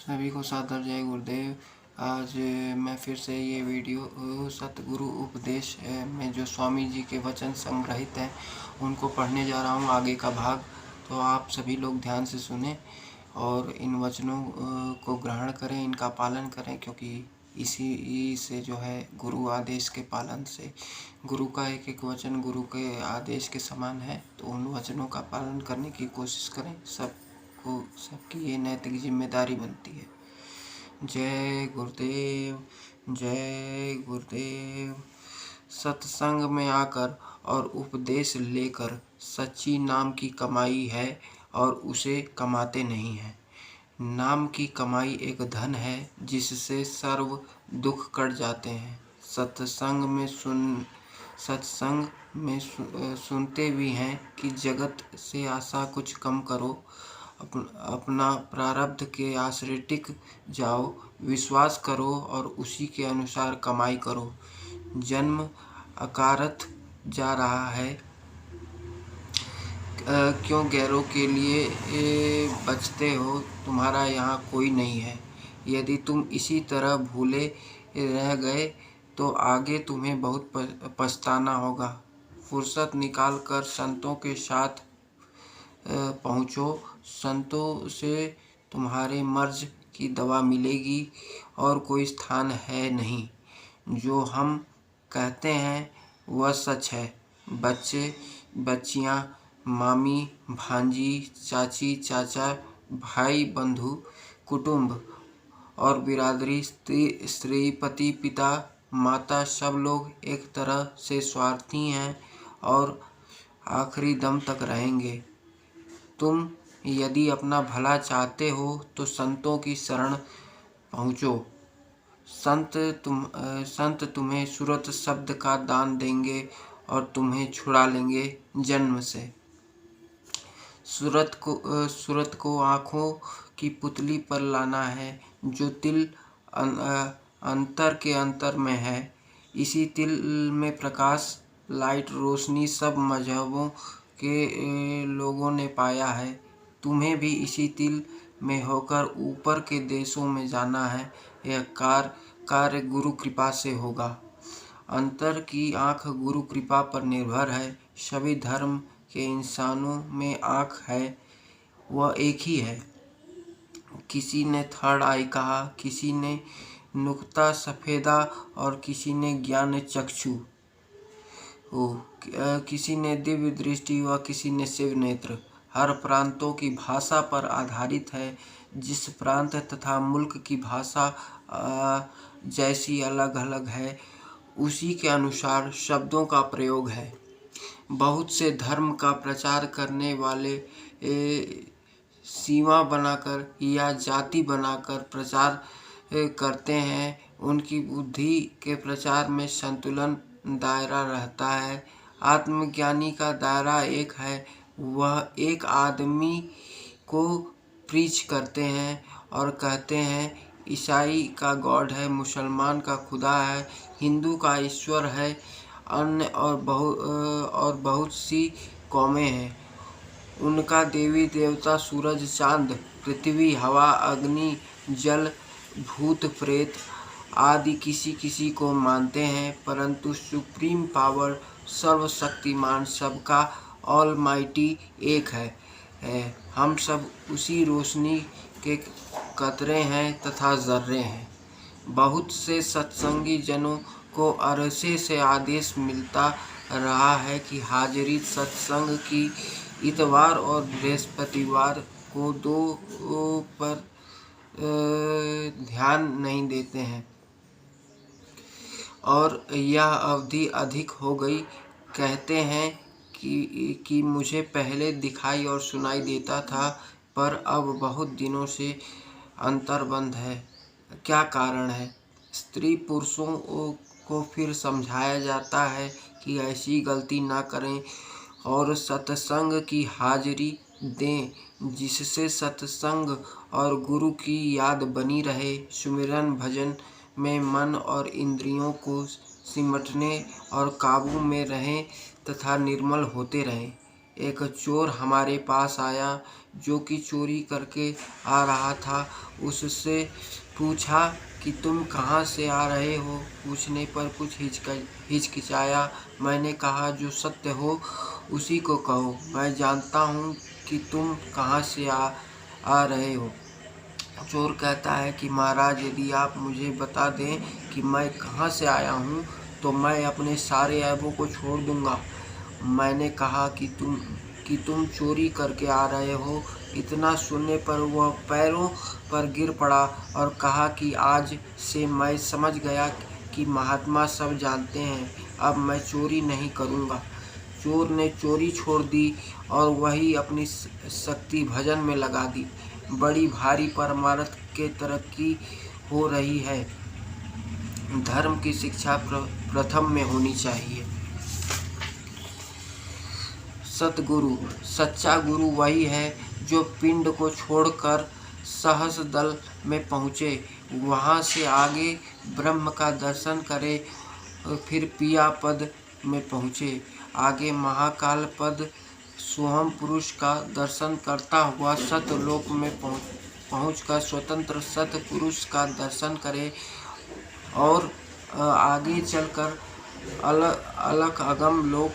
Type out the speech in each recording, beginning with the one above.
सभी को सादर जय गुरुदेव। आज मैं फिर से ये वीडियो सतगुरु उपदेश में जो स्वामी जी के वचन संग्रहित हैं उनको पढ़ने जा रहा हूँ, आगे का भाग। तो आप सभी लोग ध्यान से सुने और इन वचनों को ग्रहण करें, इनका पालन करें, क्योंकि इसी से जो है गुरु आदेश के पालन से, गुरु का एक एक वचन गुरु के आदेश के समान है। तो उन वचनों का पालन करने की कोशिश करें, सबकी ये नैतिक जिम्मेदारी बनती है। जय गुरुदेव, जय गुरुदेव। सत्संग में आकर और उपदेश लेकर सच्ची नाम की कमाई है और उसे कमाते नहीं हैं। नाम की कमाई एक धन है जिससे सर्व दुख कट जाते हैं। सत्संग में सुनते भी हैं कि जगत से आशा कुछ कम करो, अपना प्रारब्ध के आश्रय टिक जाओ, विश्वास करो और उसी के अनुसार कमाई करो। जन्म अकारथ जा रहा है, क्यों गैरों के लिए बचते हो? तुम्हारा यहाँ कोई नहीं है। यदि तुम इसी तरह भूले रह गए तो आगे तुम्हें बहुत पछताना होगा। फुर्सत निकाल कर संतों के साथ पहुँचो। संतों से तुम्हारे मर्ज की दवा मिलेगी और कोई स्थान है नहीं। जो हम कहते हैं वह सच है। बच्चे बच्चियाँ, मामी भांजी, चाची चाचा, भाई बंधु, कुटुंब और बिरादरी, स्त्री पति पिता माता, सब लोग एक तरह से स्वार्थी हैं और आखिरी दम तक रहेंगे। तुम यदि अपना भला चाहते हो तो संतों की शरण पहुँचो। संत तुम्हें सुरत शब्द का दान देंगे और तुम्हें छुड़ा लेंगे जन्म से। सूरत को आँखों की पुतली पर लाना है, जो तिल अंतर के अंतर में है। इसी तिल में प्रकाश, लाइट, रोशनी सब मजहबों के लोगों ने पाया है। तुम्हें भी इसी तिल में होकर ऊपर के देशों में जाना है। यह कार्य गुरु कृपा से होगा। अंतर की आँख गुरु कृपा पर निर्भर है। सभी धर्म के इंसानों में आँख है, वह एक ही है। किसी ने थर्ड आई कहा, किसी ने नुक्ता सफेदा और किसी ने ज्ञान चक्षु, किसी ने दिव्य दृष्टि व किसी ने शिव नेत्र। हर प्रांतों की भाषा पर आधारित है। जिस प्रांत तथा मुल्क की भाषा जैसी अलग अलग है, उसी के अनुसार शब्दों का प्रयोग है। बहुत से धर्म का प्रचार करने वाले सीमा बनाकर या जाति बनाकर प्रचार करते हैं। उनकी बुद्धि के प्रचार में संतुलन दायरा रहता है। आत्मज्ञानी का दायरा एक है। वह एक आदमी को प्रीच करते हैं और कहते हैं ईसाई का गॉड है, मुसलमान का खुदा है, हिंदू का ईश्वर है, अन्य और बहुत सी कौमें हैं। उनका देवी देवता सूरज चांद, पृथ्वी, हवा, अग्नि, जल, भूत प्रेत आदि किसी किसी को मानते हैं, परंतु सुप्रीम पावर, सर्वशक्तिमान, सबका ऑलमाइटी एक है। हम सब उसी रोशनी के कतरे हैं तथा जर्रे हैं। बहुत से सत्संगी जनों को अरसे से आदेश मिलता रहा है कि हाजिरी सत्संग की इतवार और बृहस्पतिवार को दो पर ध्यान नहीं देते हैं और यह अवधि अधिक हो गई। कहते हैं कि मुझे पहले दिखाई और सुनाई देता था, पर अब बहुत दिनों से अंतर्बंध है। क्या कारण है? स्त्री पुरुषों को फिर समझाया जाता है कि ऐसी गलती ना करें और सत्संग की हाजिरी दें, जिससे सत्संग और गुरु की याद बनी रहे। सुमिरन भजन में मन और इंद्रियों को सिमटने और काबू में रहें तथा निर्मल होते रहें। एक चोर हमारे पास आया जो कि चोरी करके आ रहा था। उससे पूछा कि तुम कहाँ से आ रहे हो। पूछने पर कुछ हिचकिचाया। मैंने कहा जो सत्य हो उसी को कहो, मैं जानता हूँ कि तुम कहाँ से आ रहे हो। चोर कहता है कि महाराज, यदि आप मुझे बता दें कि मैं कहाँ से आया हूँ तो मैं अपने सारे ऐबों को छोड़ दूँगा। मैंने कहा कि तुम चोरी करके आ रहे हो। इतना सुनने पर वह पैरों पर गिर पड़ा और कहा कि आज से मैं समझ गया कि महात्मा सब जानते हैं, अब मैं चोरी नहीं करूँगा। चोर ने चोरी छोड़ दी और वही अपनी शक्ति भजन में लगा दी। बड़ी भारी परमार्थ के तरक्की हो रही है। धर्म की शिक्षा प्रथम में होनी चाहिए। सतगुरु, सच्चा गुरु वही है जो पिंड को छोड़कर सहस दल में पहुँचे, वहाँ से आगे ब्रह्म का दर्शन करे, फिर पिया पद में पहुँचे, आगे महाकाल पद सोहम पुरुष का दर्शन करता हुआ सतलोक में पहुँचकर स्वतंत्र सत पुरुष का दर्शन करे और आगे चलकर अलख अगम लोक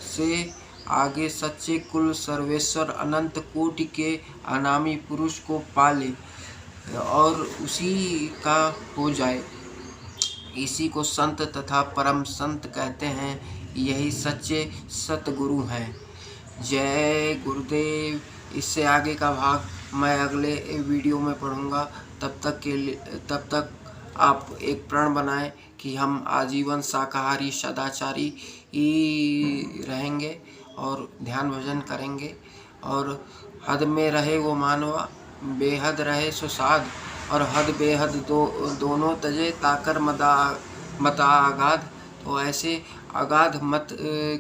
से आगे सच्चे कुल सर्वेश्वर अनंत कोटि के अनामी पुरुष को पाले और उसी का हो जाए। इसी को संत तथा परम संत कहते हैं। यही सच्चे सतगुरु हैं। जय गुरुदेव। इससे आगे का भाग मैं अगले वीडियो में पढ़ूंगा। तब तक आप एक प्रण बनाएं कि हम आजीवन शाकाहारी सदाचारी रहेंगे और ध्यान भजन करेंगे। और हद में रहे वो मानवा, बेहद रहे सो साध, और हद बेहद दोनों तजे ताकर मता आगाध। तो ऐसे अगाध मत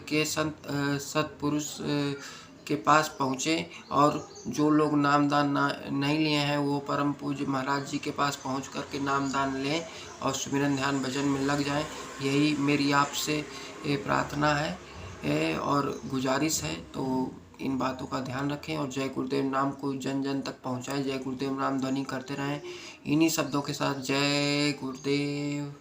के सत्पुरुष के पास पहुँचे और जो लोग नामदान नहीं लिए हैं वो परम पूज्य महाराज जी के पास पहुँच करके नामदान लें और सुमिरन ध्यान भजन में लग जाएं। यही मेरी आपसे प्रार्थना है और गुजारिश है। तो इन बातों का ध्यान रखें और जय गुरुदेव नाम को जन जन तक पहुँचाएं। जय गुरुदेव नाम ध्वनि करते रहें। इन्हीं शब्दों के साथ जय गुरुदेव।